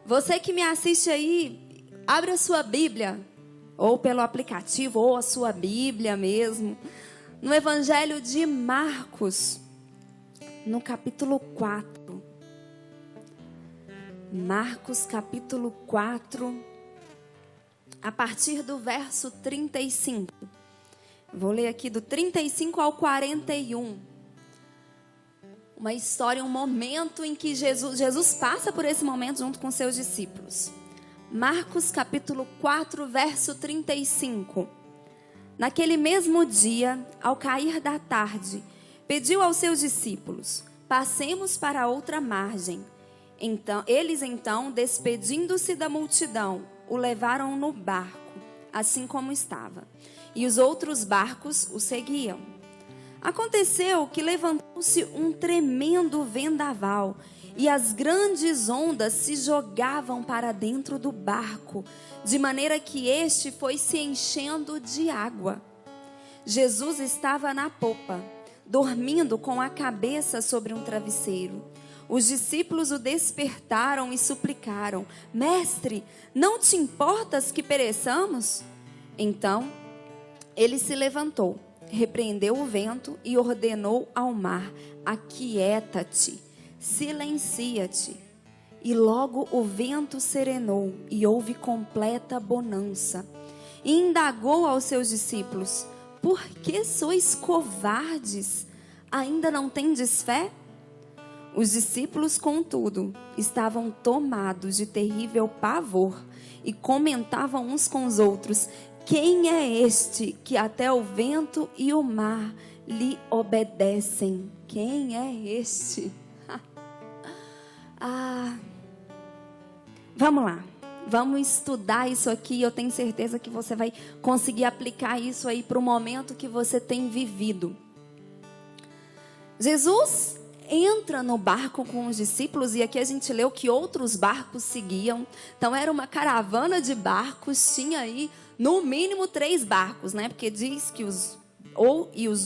Você que me assiste aí, abre a sua Bíblia, ou pelo aplicativo, ou a sua Bíblia mesmo, no Evangelho de Marcos, no capítulo 4. Marcos, capítulo 4, a partir do verso 35. Vou ler aqui do 35 ao 41. Uma história, um momento em que Jesus passa por esse momento junto com seus discípulos. Marcos capítulo 4, verso 35. Naquele mesmo dia, ao cair da tarde, pediu aos seus discípulos: passemos para a outra margem. Eles, despedindo-se da multidão, o levaram no barco, assim como estava. E os outros barcos o seguiam. Aconteceu que levantou-se um tremendo vendaval, e as grandes ondas se jogavam para dentro do barco, de maneira que este foi se enchendo de água. Jesus estava na popa, dormindo com a cabeça sobre um travesseiro. Os discípulos o despertaram e suplicaram: Mestre, não te importas que pereçamos? Então, ele se levantou, repreendeu o vento e ordenou ao mar: aquieta-te, silencia-te. E logo o vento serenou e houve completa bonança. E indagou aos seus discípulos: por que sois covardes? Ainda não tendes fé? Os discípulos, contudo, estavam tomados de terrível pavor e comentavam uns com os outros: quem é este que até o vento e o mar lhe obedecem? Quem é este? Vamos lá. Vamos estudar isso aqui. Eu tenho certeza que você vai conseguir aplicar isso aí para o momento que você tem vivido. Jesus entra no barco com os discípulos, e aqui a gente leu que outros barcos seguiam. Então era uma caravana de barcos, tinha aí no mínimo 3 barcos, né? Porque diz que os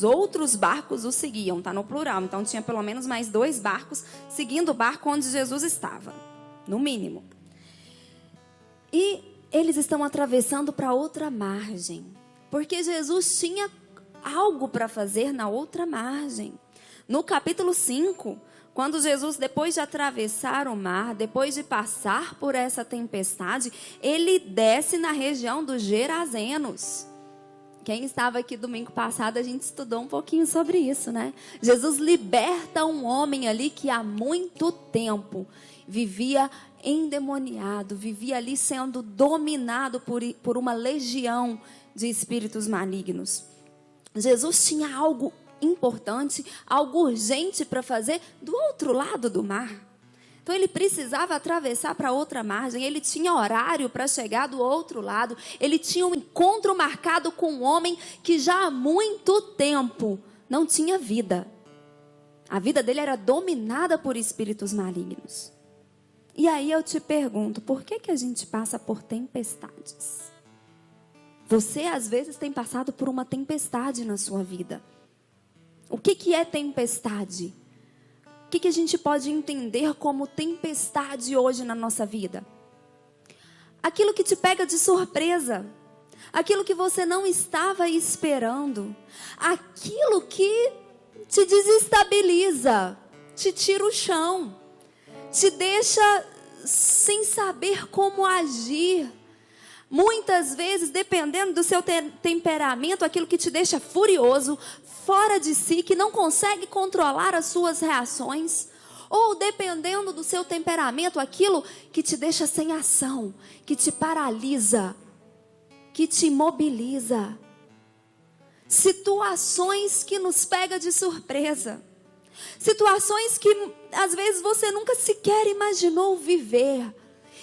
outros barcos o seguiam, tá no plural. Então tinha pelo menos mais 2 barcos seguindo o barco onde Jesus estava, no mínimo. E eles estão atravessando para outra margem, porque Jesus tinha algo para fazer na outra margem. No capítulo 5, quando Jesus, depois de atravessar o mar, depois de passar por essa tempestade, ele desce na região dos Gerazenos. Quem estava aqui domingo passado, a gente estudou um pouquinho sobre isso, né? Jesus liberta um homem ali que há muito tempo vivia endemoniado, vivia ali sendo dominado por uma legião de espíritos malignos. Jesus tinha algo importante, algo urgente para fazer do outro lado do mar. Então ele precisava atravessar para outra margem, ele tinha horário para chegar do outro lado, ele tinha um encontro marcado com um homem que já há muito tempo não tinha vida. A vida dele era dominada por espíritos malignos. E aí eu te pergunto, por que a gente passa por tempestades? Você às vezes tem passado por uma tempestade na sua vida. O que é tempestade? O que a gente pode entender como tempestade hoje na nossa vida? Aquilo que te pega de surpresa. Aquilo que você não estava esperando. Aquilo que te desestabiliza. Te tira o chão. Te deixa sem saber como agir. Muitas vezes, dependendo do seu temperamento, aquilo que te deixa furioso, fora de si, que não consegue controlar as suas reações. Ou dependendo do seu temperamento, aquilo que te deixa sem ação, que te paralisa, que te imobiliza. Situações que nos pegam de surpresa. Situações que às vezes você nunca sequer imaginou viver.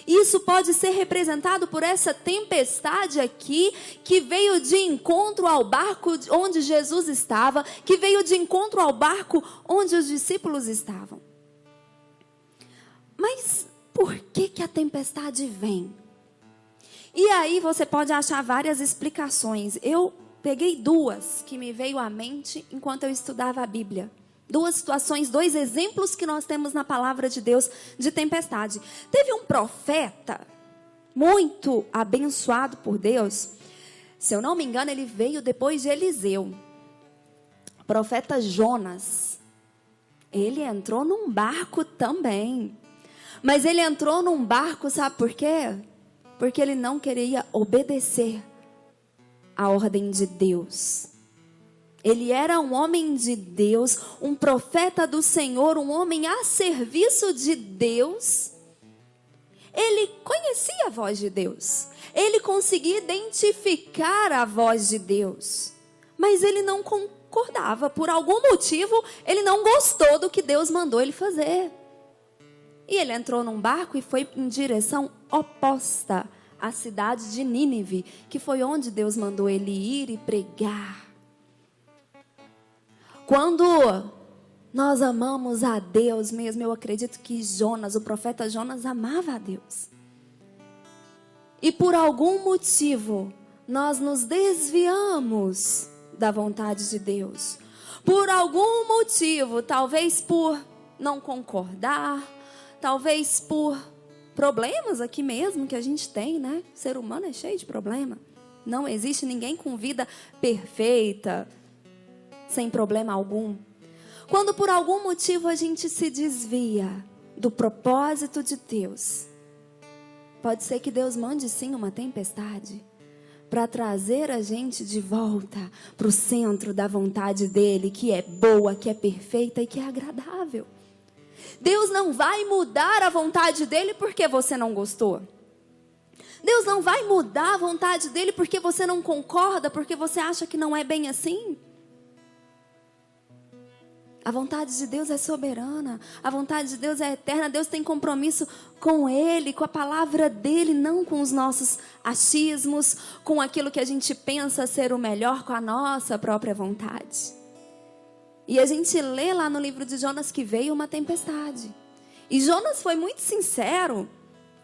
Isso pode ser representado por essa tempestade aqui, que veio de encontro ao barco onde Jesus estava, que veio de encontro ao barco onde os discípulos estavam. Mas por que a tempestade vem? E aí você pode achar várias explicações. Eu peguei 2 que me veio à mente enquanto eu estudava a Bíblia. Duas situações, dois exemplos que nós temos na palavra de Deus de tempestade. Teve um profeta muito abençoado por Deus. Se eu não me engano, ele veio depois de Eliseu. O profeta Jonas. Ele entrou num barco também. Mas ele entrou num barco, sabe por quê? Porque ele não queria obedecer a ordem de Deus. Ele era um homem de Deus, um profeta do Senhor, um homem a serviço de Deus. Ele conhecia a voz de Deus. Ele conseguia identificar a voz de Deus. Mas ele não concordava. Por algum motivo, ele não gostou do que Deus mandou ele fazer. E ele entrou num barco e foi em direção oposta à cidade de Nínive, que foi onde Deus mandou ele ir e pregar. Quando nós amamos a Deus mesmo, eu acredito que Jonas, o profeta Jonas, amava a Deus. E por algum motivo, nós nos desviamos da vontade de Deus. Por algum motivo, talvez por não concordar, talvez por problemas aqui mesmo que a gente tem, né? O ser humano é cheio de problema. Não existe ninguém com vida perfeita, sem problema algum. Quando por algum motivo a gente se desvia do propósito de Deus, pode ser que Deus mande sim uma tempestade para trazer a gente de volta para o centro da vontade dele, que é boa, que é perfeita e que é agradável. Deus não vai mudar a vontade dele porque você não gostou. Deus não vai mudar a vontade dele porque você não concorda, porque você acha que não é bem assim. A vontade de Deus é soberana, a vontade de Deus é eterna. Deus tem compromisso com Ele, com a palavra dEle, não com os nossos achismos, com aquilo que a gente pensa ser o melhor, com a nossa própria vontade. E a gente lê lá no livro de Jonas que veio uma tempestade. E Jonas foi muito sincero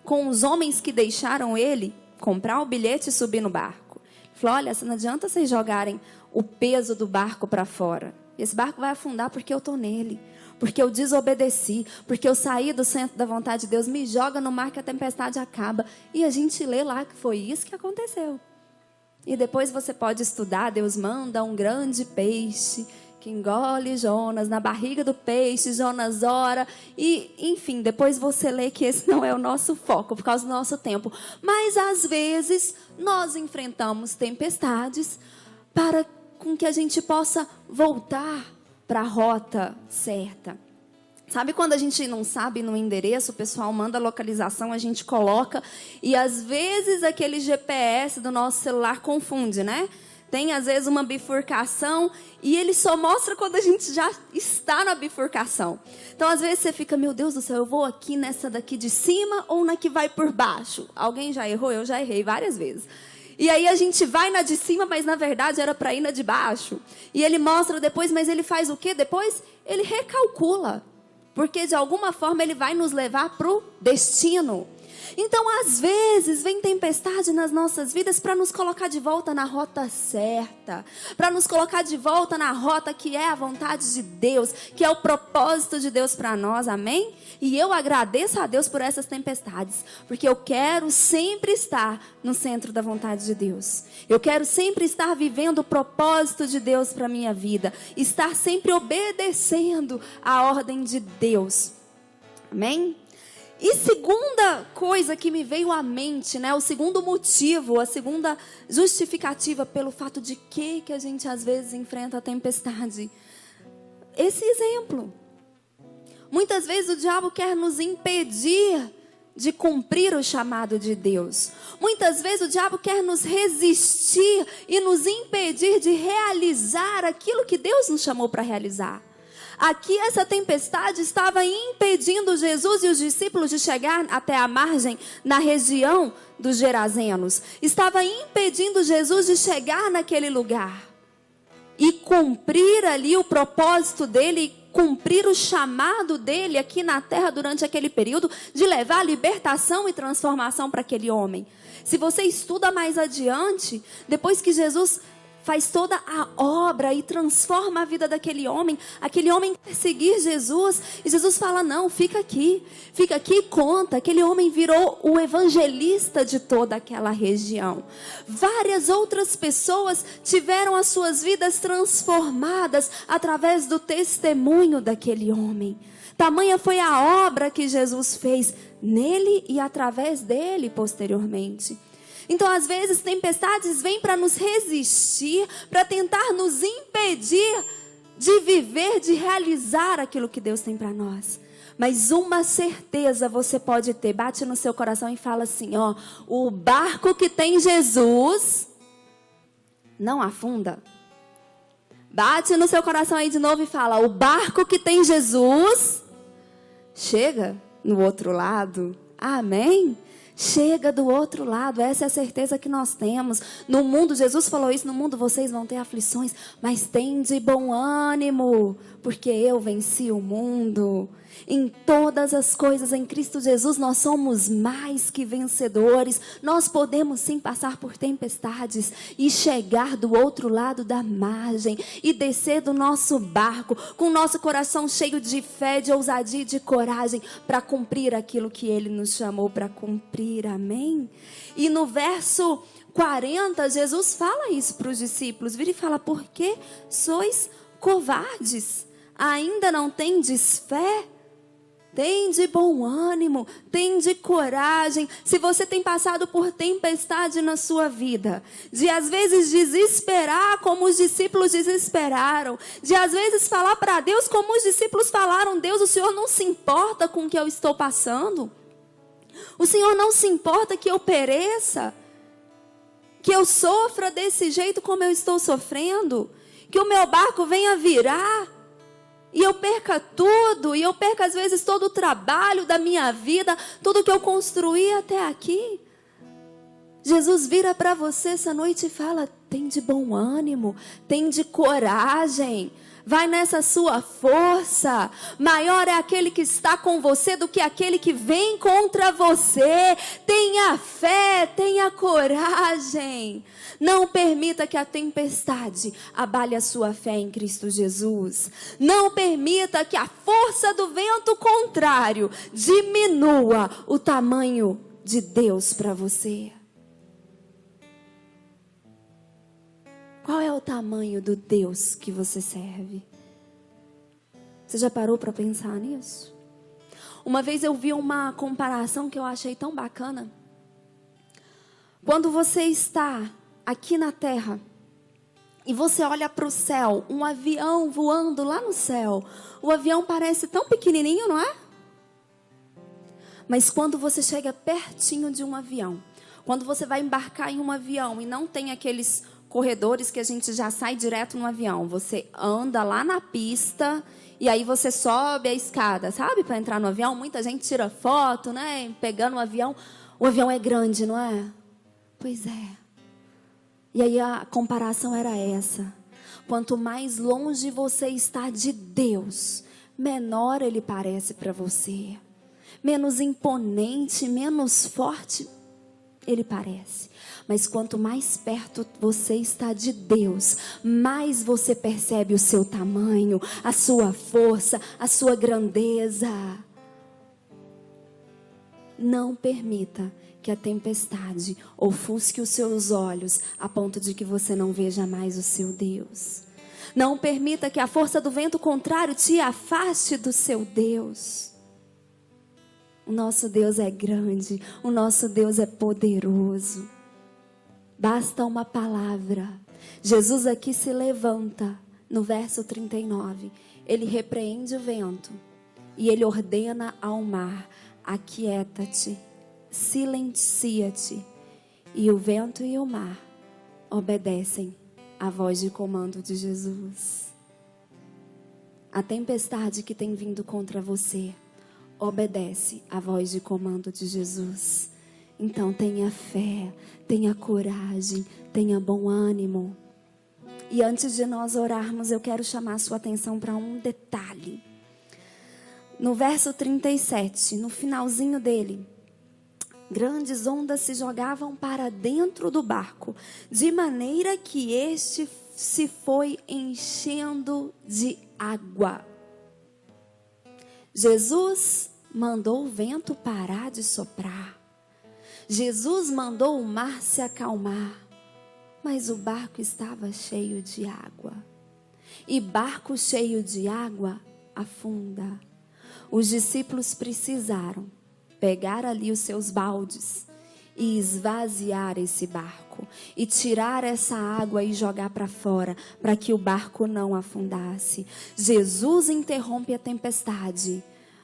com os homens que deixaram ele comprar o bilhete e subir no barco. Ele falou, olha, não adianta vocês jogarem o peso do barco para fora. Esse barco vai afundar porque eu estou nele. Porque eu desobedeci. Porque eu saí do centro da vontade de Deus. Me joga no mar que a tempestade acaba. E a gente lê lá que foi isso que aconteceu. E depois você pode estudar. Deus manda um grande peixe que engole Jonas. Na barriga do peixe, Jonas ora. E, enfim, depois você lê que esse não é o nosso foco, por causa do nosso tempo. Mas, às vezes, nós enfrentamos tempestades para com que a gente possa voltar para a rota certa. Sabe quando a gente não sabe no endereço, o pessoal manda a localização, a gente coloca, e às vezes aquele GPS do nosso celular confunde, né? Tem às vezes uma bifurcação e ele só mostra quando a gente já está na bifurcação. Então às vezes você fica, meu Deus do céu, eu vou aqui nessa daqui de cima ou na que vai por baixo? Alguém já errou? Eu já errei várias vezes. E aí a gente vai na de cima, mas na verdade era para ir na de baixo. E ele mostra depois, mas ele faz o quê? Depois ele recalcula. Porque de alguma forma ele vai nos levar para o destino. Então às vezes vem tempestade nas nossas vidas para nos colocar de volta na rota certa. Para nos colocar de volta na rota que é a vontade de Deus. Que é o propósito de Deus para nós, amém? E eu agradeço a Deus por essas tempestades. Porque eu quero sempre estar no centro da vontade de Deus. Eu quero sempre estar vivendo o propósito de Deus para a minha vida. Estar sempre obedecendo a ordem de Deus. Amém? E segunda coisa que me veio à mente, né? O segundo motivo, a segunda justificativa pelo fato de que a gente às vezes enfrenta a tempestade. Esse exemplo. Muitas vezes o diabo quer nos impedir de cumprir o chamado de Deus. Muitas vezes o diabo quer nos resistir e nos impedir de realizar aquilo que Deus nos chamou para realizar. Aqui essa tempestade estava impedindo Jesus e os discípulos de chegar até a margem na região dos Gerazenos. Estava impedindo Jesus de chegar naquele lugar e cumprir ali o propósito dele, cumprir o chamado dele aqui na terra durante aquele período de levar libertação e transformação para aquele homem. Se você estuda mais adiante, depois que Jesus faz toda a obra e transforma a vida daquele homem. Aquele homem quer seguir Jesus. E Jesus fala, não, fica aqui e conta. Aquele homem virou o evangelista de toda aquela região. Várias outras pessoas tiveram as suas vidas transformadas através do testemunho daquele homem. Tamanha foi a obra que Jesus fez nele e através dele posteriormente. Então, às vezes, tempestades vêm para nos resistir, para tentar nos impedir de viver, de realizar aquilo que Deus tem para nós. Mas uma certeza você pode ter, bate no seu coração e fala assim, ó, o barco que tem Jesus não afunda. Bate no seu coração aí de novo e fala, o barco que tem Jesus chega no outro lado. Amém? Chega do outro lado, essa é a certeza que nós temos. No mundo, Jesus falou isso, no mundo vocês vão ter aflições, mas tende bom ânimo, porque eu venci o mundo. Em todas as coisas em Cristo Jesus nós somos mais que vencedores. Nós podemos sim passar por tempestades e chegar do outro lado da margem e descer do nosso barco com o nosso coração cheio de fé, de ousadia e de coragem para cumprir aquilo que Ele nos chamou para cumprir, amém? E no verso 40 Jesus fala isso para os discípulos, vira e fala, por que sois covardes? Ainda não tendes fé? Tende bom ânimo, tende coragem. Se você tem passado por tempestade na sua vida, de às vezes desesperar como os discípulos desesperaram, de às vezes falar para Deus como os discípulos falaram, Deus, o Senhor não se importa com o que eu estou passando? O Senhor não se importa que eu pereça? Que eu sofra desse jeito como eu estou sofrendo? Que o meu barco venha virar? E eu perca tudo, e eu perca às vezes todo o trabalho da minha vida, tudo que eu construí até aqui. Jesus vira para você essa noite e fala, tem de bom ânimo, tem de coragem, vai nessa sua força. Maior é aquele que está com você do que aquele que vem contra você. Tenha fé, tenha coragem. Não permita que a tempestade abale a sua fé em Cristo Jesus. Não permita que a força do vento contrário diminua o tamanho de Deus para você. Qual é o tamanho do Deus que você serve? Você já parou para pensar nisso? Uma vez eu vi uma comparação que eu achei tão bacana. Quando você está aqui na terra e você olha para o céu, um avião voando lá no céu, o avião parece tão pequenininho, não é? Mas quando você chega pertinho de um avião, quando você vai embarcar em um avião e não tem aqueles corredores que a gente já sai direto no avião, você anda lá na pista e aí você sobe a escada, sabe? Para entrar no avião, muita gente tira foto, né? Pegando o avião é grande, não é? Pois é. E aí a comparação era essa. Quanto mais longe você está de Deus, menor Ele parece para você. Menos imponente, menos forte Ele parece. Mas quanto mais perto você está de Deus, mais você percebe o seu tamanho, a sua força, a sua grandeza. Não permita que a tempestade ofusque os seus olhos a ponto de que você não veja mais o seu Deus. Não permita que a força do vento contrário te afaste do seu Deus. O nosso Deus é grande, o nosso Deus é poderoso. Basta uma palavra. Jesus aqui se levanta, no verso 39. Ele repreende o vento e ele ordena ao mar, aquieta-te, silencia-te. E o vento e o mar obedecem à voz de comando de Jesus. A tempestade que tem vindo contra você obedece à voz de comando de Jesus. Então tenha fé, tenha coragem, tenha bom ânimo. E antes de nós orarmos, eu quero chamar a sua atenção para um detalhe. No verso 37, no finalzinho dele, Grandes ondas se jogavam para dentro do barco, de maneira que este se foi enchendo de água. Jesus mandou o vento parar de soprar. Jesus mandou o mar se acalmar. Mas o barco estava cheio de água. E barco cheio de água afunda. Os discípulos precisaram pegar ali os seus baldes e esvaziar esse barco. E tirar essa água e jogar para fora, para que o barco não afundasse. Jesus interrompe a tempestade,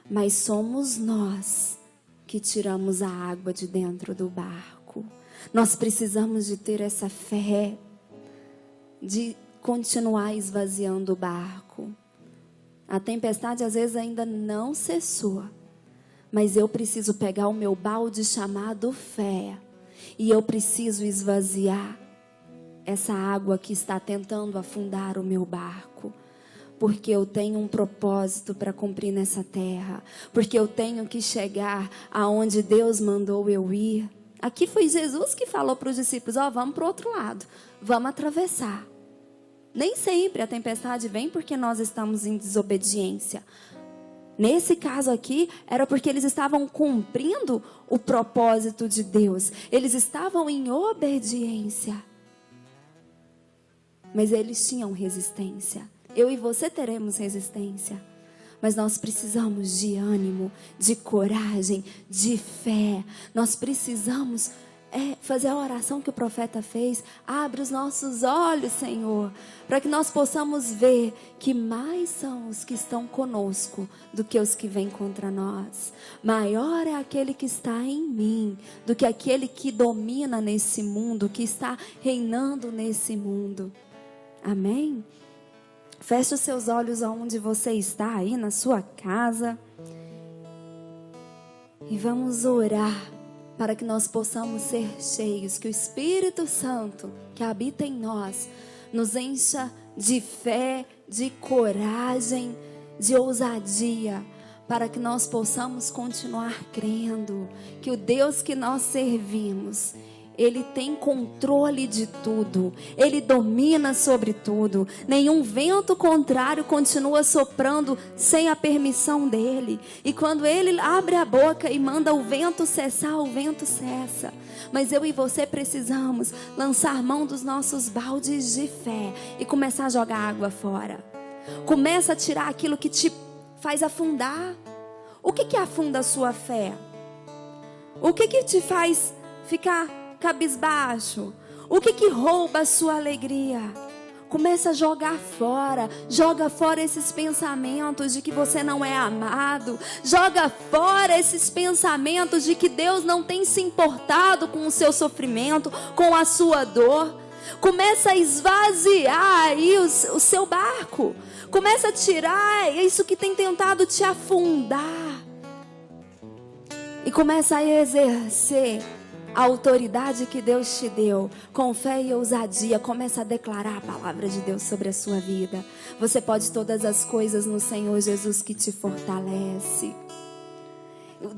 mas somos nós que tiramos a água de dentro do barco. Nós precisamos de ter essa fé, de continuar esvaziando o barco. A tempestade às vezes ainda não cessou, mas eu preciso pegar o meu balde chamado fé, e eu preciso esvaziar essa água que está tentando afundar o meu barco. Porque eu tenho um propósito para cumprir nessa terra. Porque eu tenho que chegar aonde Deus mandou eu ir. Aqui foi Jesus que falou para os discípulos, vamos para o outro lado. Vamos atravessar. Nem sempre a tempestade vem porque nós estamos em desobediência. Nesse caso aqui, era porque eles estavam cumprindo o propósito de Deus. Eles estavam em obediência. Mas eles tinham resistência. Eu e você teremos resistência, mas nós precisamos de ânimo, de coragem, de fé. Nós precisamos fazer a oração que o profeta fez. Abre os nossos olhos, Senhor, para que nós possamos ver que mais são os que estão conosco do que os que vêm contra nós. Maior é aquele que está em mim do que aquele que domina nesse mundo, que está reinando nesse mundo. Amém? Feche os seus olhos aonde você está, aí na sua casa. E vamos orar para que nós possamos ser cheios, que o Espírito Santo que habita em nós nos encha de fé, de coragem, de ousadia, para que nós possamos continuar crendo que o Deus que nós servimos, Ele tem controle de tudo. Ele domina sobre tudo. Nenhum vento contrário continua soprando sem a permissão dele. E quando ele abre a boca e manda o vento cessar, o vento cessa. Mas eu e você precisamos lançar mão dos nossos baldes de fé e começar a jogar água fora. Começa a tirar aquilo que te faz afundar. O que afunda a sua fé? O que te faz ficar cabisbaixo? O que rouba a sua alegria? Começa a jogar fora. Joga fora esses pensamentos de que você não é amado. Joga fora esses pensamentos de que Deus não tem se importado com o seu sofrimento, com a sua dor. Começa a esvaziar aí o seu barco. Começa a tirar isso que tem tentado te afundar. E começa a exercer a autoridade que Deus te deu, com fé e ousadia. Começa a declarar a palavra de Deus sobre a sua vida. Você pode todas as coisas no Senhor Jesus que te fortalece.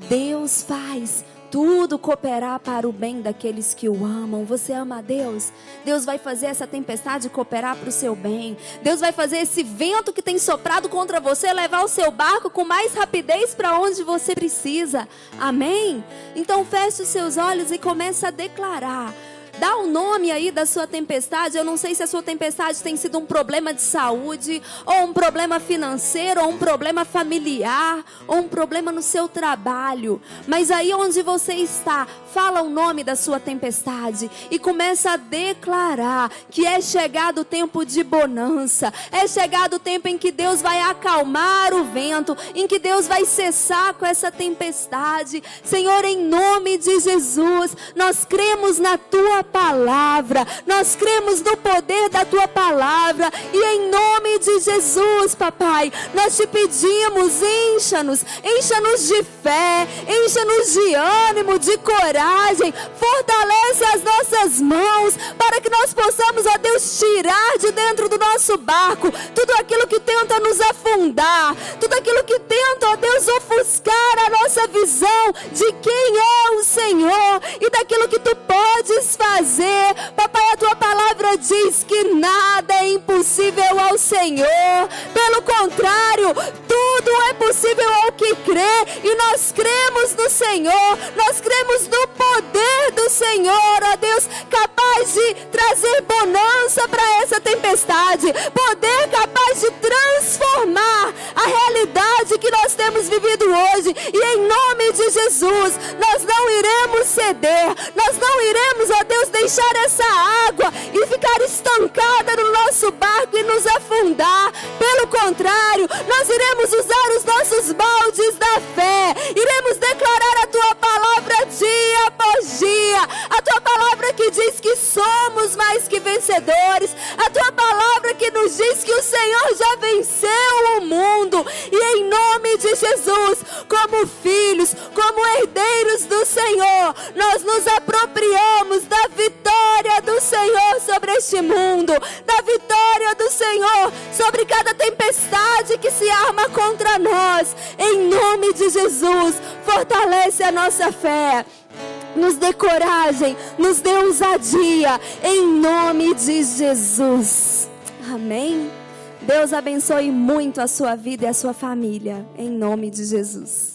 Deus faz tudo cooperar para o bem daqueles que o amam. Você ama a Deus? Deus vai fazer essa tempestade cooperar para o seu bem. Deus vai fazer esse vento que tem soprado contra você levar o seu barco com mais rapidez para onde você precisa. Amém? Então feche os seus olhos e comece a declarar. Dá o nome aí da sua tempestade. Eu não sei se a sua tempestade tem sido um problema de saúde, ou um problema financeiro, ou um problema familiar, ou um problema no seu trabalho. Mas aí onde você está, fala o nome da sua tempestade e começa a declarar que é chegado o tempo de bonança. É chegado o tempo em que Deus vai acalmar o vento, em que Deus vai cessar com essa tempestade. Senhor, em nome de Jesus, nós cremos na tua palavra. Nós cremos no poder da tua palavra. E em nome de Jesus, papai, nós te pedimos, encha-nos de fé, encha-nos de ânimo, de coragem. Fortalece as nossas mãos para que nós possamos, ó Deus, tirar de dentro do nosso barco tudo aquilo que tenta nos afundar, tudo aquilo que tenta, ó Deus, ofuscar a nossa visão de quem é o Senhor e daquilo que tu podes fazer. Papai, a tua palavra diz que nada é impossível ao Senhor. Pelo contrário, tudo é possível ao que crê, e nós cremos no Senhor, nós cremos no poder do Senhor, ó Deus, capaz de trazer bonança para essa tempestade, poder capaz de transformar a realidade que nós temos vivido hoje. E em nome de Jesus, nós não iremos ceder, nós não iremos, ó Deus, deixar essa água e ficar estancada no nosso barco e nos afundar. Pelo contrário, nós iremos usar os nossos baldes da fé, iremos declarar a tua palavra dia após dia, a tua palavra que diz que somos mais que vencedores, a tua palavra que nos diz que o Senhor já venceu o mundo. E em nome de Jesus, como filhos, como herdeiros do Senhor, nós nos apropriamos da vitória do Senhor sobre este mundo, da vitória do Senhor sobre cada tempestade que se arma contra nós. Em nome de Jesus, fortalece a nossa fé, nos dê coragem, nos dê ousadia, em nome de Jesus. Amém? Deus abençoe muito a sua vida e a sua família, em nome de Jesus.